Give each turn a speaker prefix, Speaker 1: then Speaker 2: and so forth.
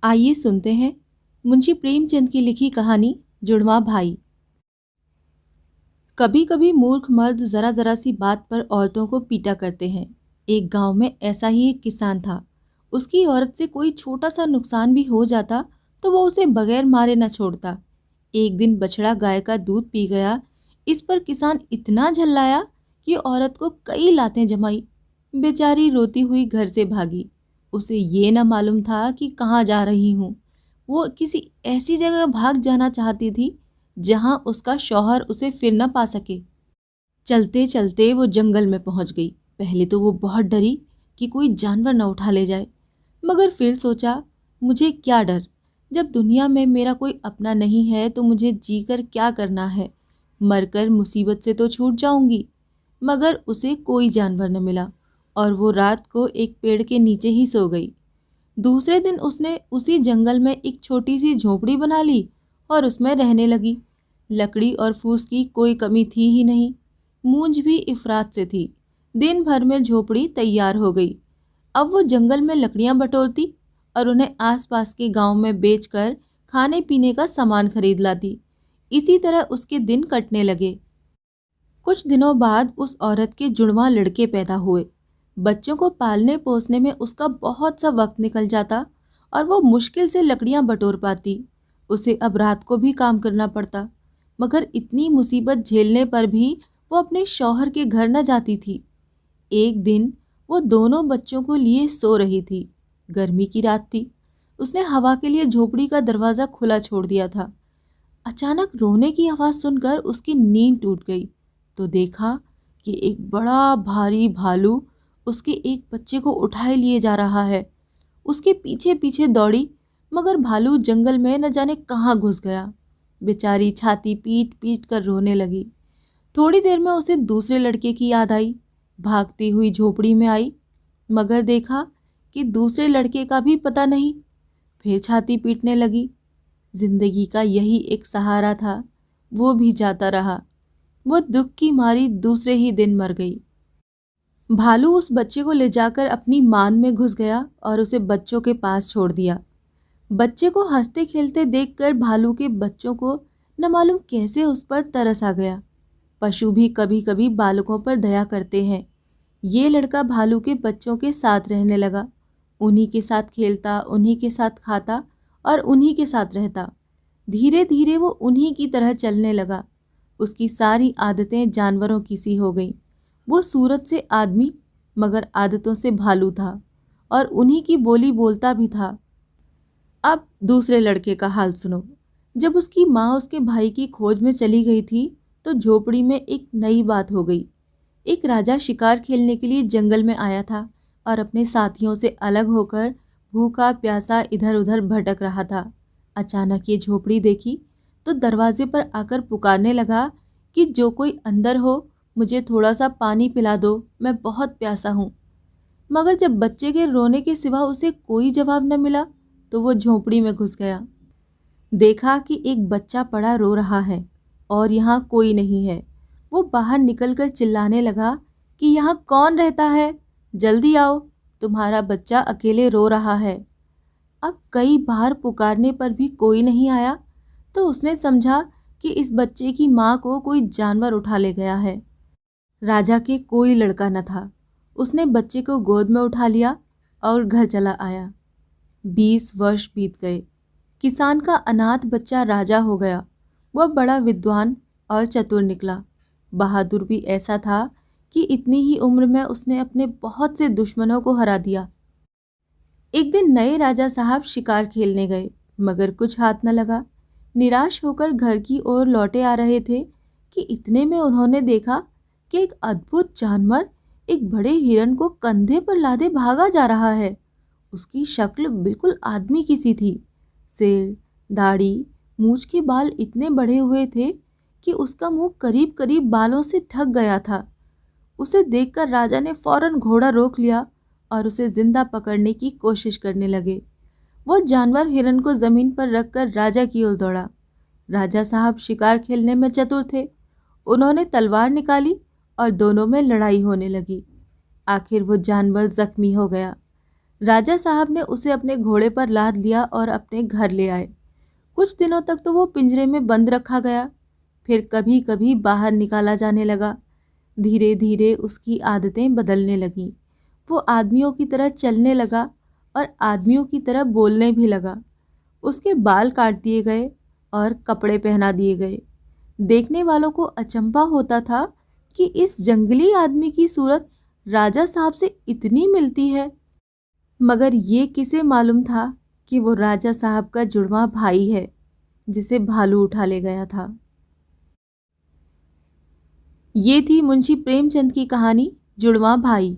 Speaker 1: आइए सुनते हैं मुंशी प्रेमचंद की लिखी कहानी जुड़वा भाई। कभी कभी मूर्ख मर्द जरा जरा सी बात पर औरतों को पीटा करते हैं। एक गांव में ऐसा ही एक किसान था। उसकी औरत से कोई छोटा सा नुकसान भी हो जाता तो वो उसे बगैर मारे न छोड़ता। एक दिन बछड़ा गाय का दूध पी गया। इस पर किसान इतना झल्लाया कि औरत को कई लातें जमाई। बेचारी रोती हुई घर से भागी। उसे ये न मालूम था कि कहाँ जा रही हूँ। वो किसी ऐसी जगह भाग जाना चाहती थी जहां उसका शौहर उसे फिर न पा सके। चलते चलते वो जंगल में पहुंच गई। पहले तो वो बहुत डरी कि कोई जानवर न उठा ले जाए, मगर फिर सोचा, मुझे क्या डर। जब दुनिया में मेरा कोई अपना नहीं है तो मुझे जीकर क्या करना है। मरकर मुसीबत से तो छूट जाऊंगी। मगर उसे कोई जानवर न मिला और वो रात को एक पेड़ के नीचे ही सो गई। दूसरे दिन उसने उसी जंगल में एक छोटी सी झोपड़ी बना ली और उसमें रहने लगी। लकड़ी और फूस की कोई कमी थी ही नहीं। मूंज भी इफरात से थी। दिन भर में झोपड़ी तैयार हो गई। अब वो जंगल में लकड़ियां बटोरती और उन्हें आसपास के गांव में बेचकर खाने पीने का सामान खरीद लाती। इसी तरह उसके दिन कटने लगे। कुछ दिनों बाद उस औरत के जुड़वां लड़के पैदा हुए। बच्चों को पालने पोसने में उसका बहुत सा वक्त निकल जाता और वो मुश्किल से लकड़ियां बटोर पाती। उसे अब रात को भी काम करना पड़ता, मगर इतनी मुसीबत झेलने पर भी वो अपने शौहर के घर न जाती थी। एक दिन वो दोनों बच्चों को लिए सो रही थी। गर्मी की रात थी। उसने हवा के लिए झोपड़ी का दरवाज़ा खुला छोड़ दिया था। अचानक रोने की आवाज़ सुनकर उसकी नींद टूट गई तो देखा कि एक बड़ा भारी भालू उसके एक बच्चे को उठाए लिए जा रहा है। उसके पीछे पीछे दौड़ी, मगर भालू जंगल में न जाने कहाँ घुस गया। बेचारी छाती पीट पीट कर रोने लगी। थोड़ी देर में उसे दूसरे लड़के की याद आई। भागती हुई झोपड़ी में आई, मगर देखा कि दूसरे लड़के का भी पता नहीं। फिर छाती पीटने लगी। जिंदगी का यही एक सहारा था, वो भी जाता रहा। वो दुख की मारी दूसरे ही दिन मर गई। भालू उस बच्चे को ले जाकर अपनी मान में घुस गया और उसे बच्चों के पास छोड़ दिया। बच्चे को हंसते खेलते देखकर भालू के बच्चों को न मालूम कैसे उस पर तरस आ गया। पशु भी कभी कभी बालकों पर दया करते हैं। ये लड़का भालू के बच्चों के साथ रहने लगा। उन्हीं के साथ खेलता, उन्हीं के साथ खाता और उन्हीं के साथ रहता। धीरे धीरे वो उन्हीं की तरह चलने लगा। उसकी सारी आदतें जानवरों की सी हो गईं। वो सूरत से आदमी, मगर आदतों से भालू था और उन्हीं की बोली बोलता भी था। अब दूसरे लड़के का हाल सुनो। जब उसकी माँ उसके भाई की खोज में चली गई थी तो झोपड़ी में एक नई बात हो गई। एक राजा शिकार खेलने के लिए जंगल में आया था और अपने साथियों से अलग होकर भूखा प्यासा इधर उधर भटक रहा था। अचानक ये झोपड़ी देखी तो दरवाजे पर आकर पुकारने लगा कि जो कोई अंदर हो, मुझे थोड़ा सा पानी पिला दो, मैं बहुत प्यासा हूँ। मगर जब बच्चे के रोने के सिवा उसे कोई जवाब न मिला तो वो झोपड़ी में घुस गया। देखा कि एक बच्चा पड़ा रो रहा है और यहाँ कोई नहीं है। वो बाहर निकलकर चिल्लाने लगा कि यहाँ कौन रहता है, जल्दी आओ, तुम्हारा बच्चा अकेले रो रहा है। अब कई बार पुकारने पर भी कोई नहीं आया तो उसने समझा कि इस बच्चे की माँ को कोई जानवर उठा ले गया है। राजा के कोई लड़का न था। उसने बच्चे को गोद में उठा लिया और घर चला आया। 20 वर्ष बीत गए। किसान का अनाथ बच्चा राजा हो गया। वह बड़ा विद्वान और चतुर निकला। बहादुर भी ऐसा था कि इतनी ही उम्र में उसने अपने बहुत से दुश्मनों को हरा दिया। एक दिन नए राजा साहब शिकार खेलने गए, मगर कुछ हाथ न लगा। निराश होकर घर की ओर लौटे आ रहे थे कि इतने में उन्होंने देखा कि एक अद्भुत जानवर एक बड़े हिरन को कंधे पर लादे भागा जा रहा है। उसकी शक्ल बिल्कुल आदमी की सी थी। सिर, दाढ़ी, मूछ के बाल इतने बढ़े हुए थे कि उसका मुंह करीब करीब बालों से ढक गया था। उसे देखकर राजा ने फौरन घोड़ा रोक लिया और उसे जिंदा पकड़ने की कोशिश करने लगे। वो जानवर हिरन को जमीन पर रखकर राजा की ओर दौड़ा। राजा साहब शिकार खेलने में चतुर थे। उन्होंने तलवार निकाली और दोनों में लड़ाई होने लगी। आखिर वो जानवर जख्मी हो गया। राजा साहब ने उसे अपने घोड़े पर लाद लिया और अपने घर ले आए। कुछ दिनों तक तो वो पिंजरे में बंद रखा गया, फिर कभी कभी बाहर निकाला जाने लगा। धीरे धीरे उसकी आदतें बदलने लगीं। वो आदमियों की तरह चलने लगा और आदमियों की तरह बोलने भी लगा। उसके बाल काट दिए गए और कपड़े पहना दिए गए। देखने वालों को अचंभा होता था कि इस जंगली आदमी की सूरत राजा साहब से इतनी मिलती है। मगर ये किसे मालूम था कि वो राजा साहब का जुड़वा भाई है, जिसे भालू उठा ले गया था। ये थी मुंशी प्रेमचंद की कहानी जुड़वा भाई।